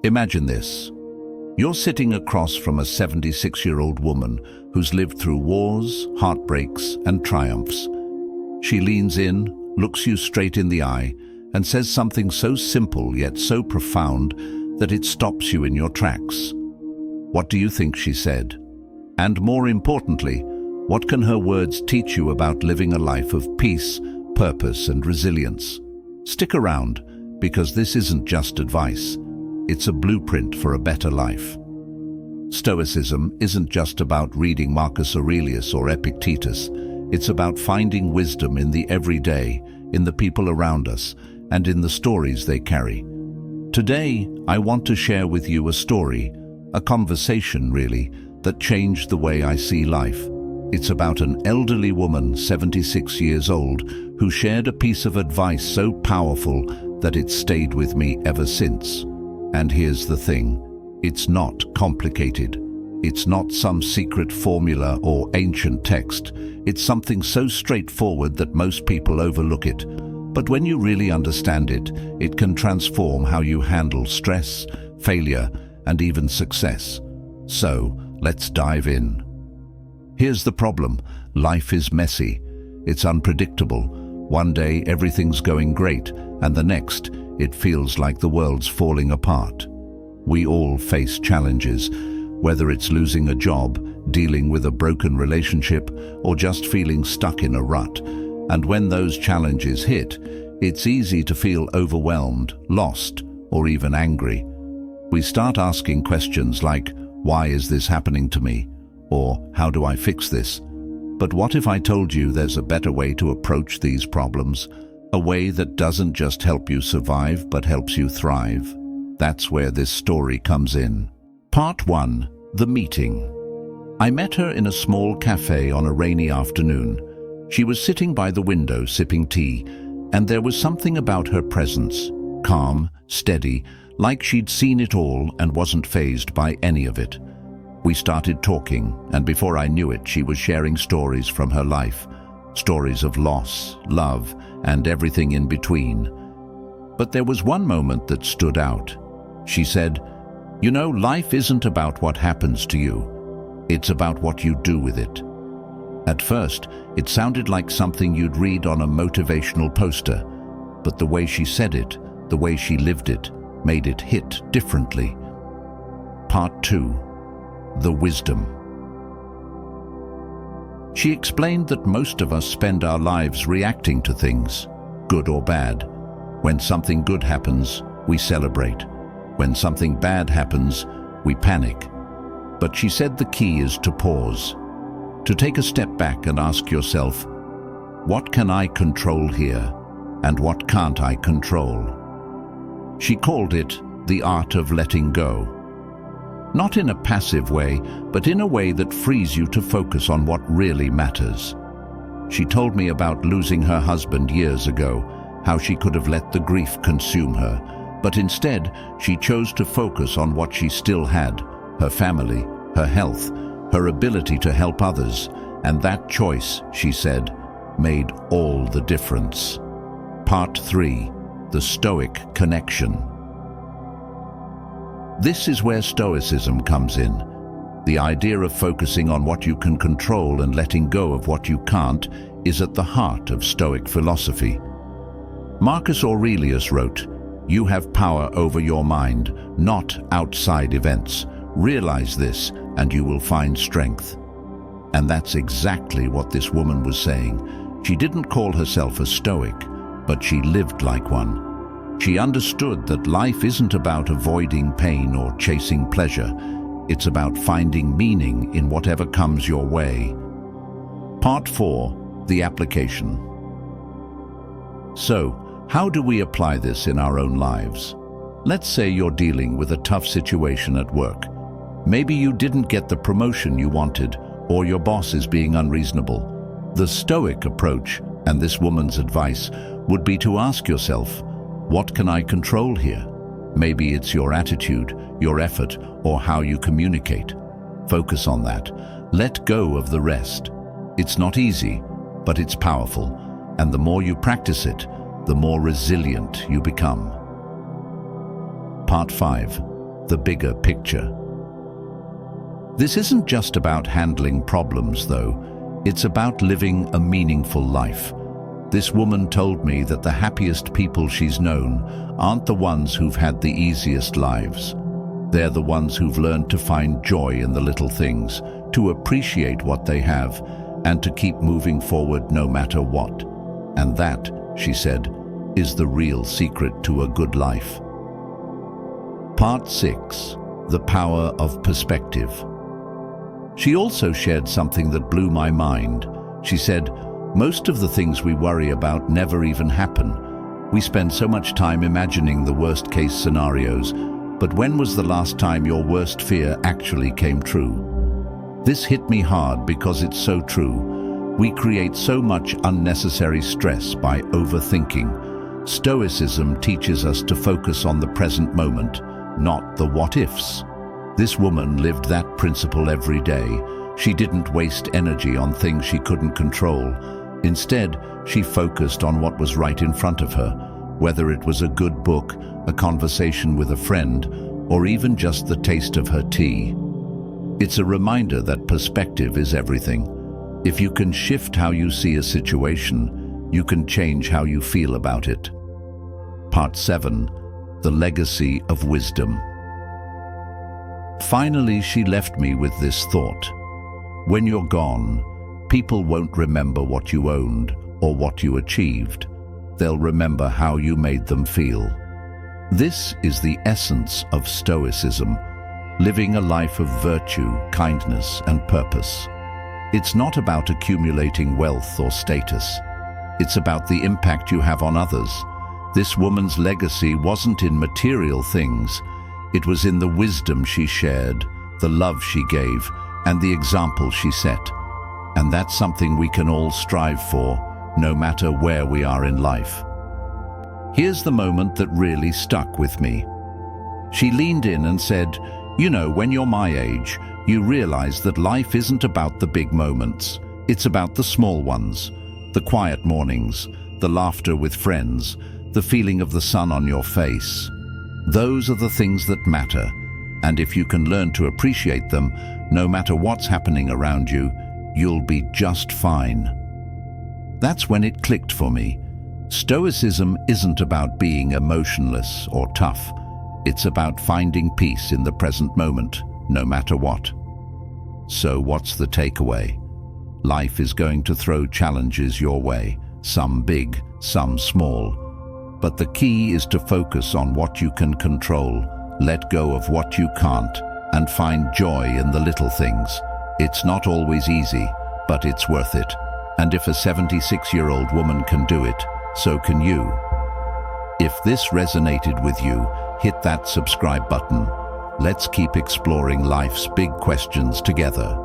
Imagine this. You're sitting across from a 76-year-old woman who's lived through wars, heartbreaks, and triumphs. She leans in, looks you straight in the eye, and says something so simple yet so profound that it stops you in your tracks. What do you think she said? And more importantly, what can her words teach you about living a life of peace, purpose, and resilience? Stick around, because this isn't just advice. It's a blueprint for a better life. Stoicism isn't just about reading Marcus Aurelius or Epictetus. It's about finding wisdom in the everyday, in the people around us, and in the stories they carry. Today, I want to share with you a story, a conversation really, that changed the way I see life. It's about an elderly woman, 76 years old, who shared a piece of advice so powerful that it's stayed with me ever since. And here's the thing, it's not complicated. It's not some secret formula or ancient text. It's something so straightforward that most people overlook it. But when you really understand it, it can transform how you handle stress, failure, and even success. So, let's dive in. Here's the problem. Life is messy. It's unpredictable. One day everything's going great, and the next, it feels like the world's falling apart. We all face challenges, whether it's losing a job, dealing with a broken relationship, or just feeling stuck in a rut. And when those challenges hit, it's easy to feel overwhelmed, lost, or even angry. We start asking questions like, why is this happening to me? Or, how do I fix this? But what if I told you there's a better way to approach these problems? A way that doesn't just help you survive, but helps you thrive. That's where this story comes in. Part 1. The meeting. I met her in a small cafe on a rainy afternoon. She was sitting by the window sipping tea, and there was something about her presence, calm, steady, like she'd seen it all and wasn't fazed by any of it. We started talking, and before I knew it, she was sharing stories from her life. Stories of loss, love, and everything in between. But there was one moment that stood out. She said, "You know, life isn't about what happens to you. It's about what you do with it." At first, it sounded like something you'd read on a motivational poster, but the way she said it, the way she lived it, made it hit differently. Part 2. The wisdom. She explained that most of us spend our lives reacting to things, good or bad. When something good happens, we celebrate. When something bad happens, we panic. But she said the key is to pause, to take a step back and ask yourself, what can I control here, and what can't I control? She called it the art of letting go. Not in a passive way, but in a way that frees you to focus on what really matters. She told me about losing her husband years ago, how she could have let the grief consume her, but instead she chose to focus on what she still had, her family, her health, her ability to help others, and that choice, she said, made all the difference. Part 3. The Stoic Connection. This is where Stoicism comes in. The idea of focusing on what you can control and letting go of what you can't is at the heart of Stoic philosophy. Marcus Aurelius wrote, "You have power over your mind, not outside events. Realize this, and you will find strength." And that's exactly what this woman was saying. She didn't call herself a Stoic, but she lived like one. She understood that life isn't about avoiding pain or chasing pleasure. It's about finding meaning in whatever comes your way. Part 4. The application. So, how do we apply this in our own lives? Let's say you're dealing with a tough situation at work. Maybe you didn't get the promotion you wanted, or your boss is being unreasonable. The Stoic approach, and this woman's advice, would be to ask yourself, what can I control here? Maybe it's your attitude, your effort, or how you communicate. Focus on that. Let go of the rest. It's not easy, but it's powerful, and the more you practice it, the more resilient you become. Part 5. the bigger picture. This isn't just about handling problems, though. It's about living a meaningful life. This woman told me that the happiest people she's known aren't the ones who've had the easiest lives. They're the ones who've learned to find joy in the little things, to appreciate what they have, and to keep moving forward no matter what. And that, she said, is the real secret to a good life. Part 6. The Power of Perspective. She also shared something that blew my mind. She said, "Most of the things we worry about never even happen. We spend so much time imagining the worst-case scenarios, but when was the last time your worst fear actually came true?" This hit me hard because it's so true. We create so much unnecessary stress by overthinking. Stoicism teaches us to focus on the present moment, not the what-ifs. This woman lived that principle every day. She didn't waste energy on things she couldn't control. Instead, she focused on what was right in front of her, whether it was a good book, a conversation with a friend, or even just the taste of her tea. It's a reminder that perspective is everything. If you can shift how you see a situation, you can change how you feel about it. Part 7. The Legacy of Wisdom. Finally, she left me with this thought. When you're gone, people won't remember what you owned or what you achieved. They'll remember how you made them feel. This is the essence of Stoicism, living a life of virtue, kindness, and purpose. It's not about accumulating wealth or status. It's about the impact you have on others. This woman's legacy wasn't in material things. It was in the wisdom she shared, the love she gave, and the example she set. And that's something we can all strive for, no matter where we are in life. Here's the moment that really stuck with me. She leaned in and said, "You know, when you're my age, you realize that life isn't about the big moments. It's about the small ones, the quiet mornings, the laughter with friends, the feeling of the sun on your face. Those are the things that matter, and if you can learn to appreciate them, no matter what's happening around you, you'll be just fine." That's when it clicked for me. Stoicism isn't about being emotionless or tough. It's about finding peace in the present moment, no matter what. So what's the takeaway? Life is going to throw challenges your way, some big, some small. But the key is to focus on what you can control, let go of what you can't, and find joy in the little things. It's not always easy, but it's worth it. And if a 76-year-old woman can do it, so can you. If this resonated with you, hit that subscribe button. Let's keep exploring life's big questions together.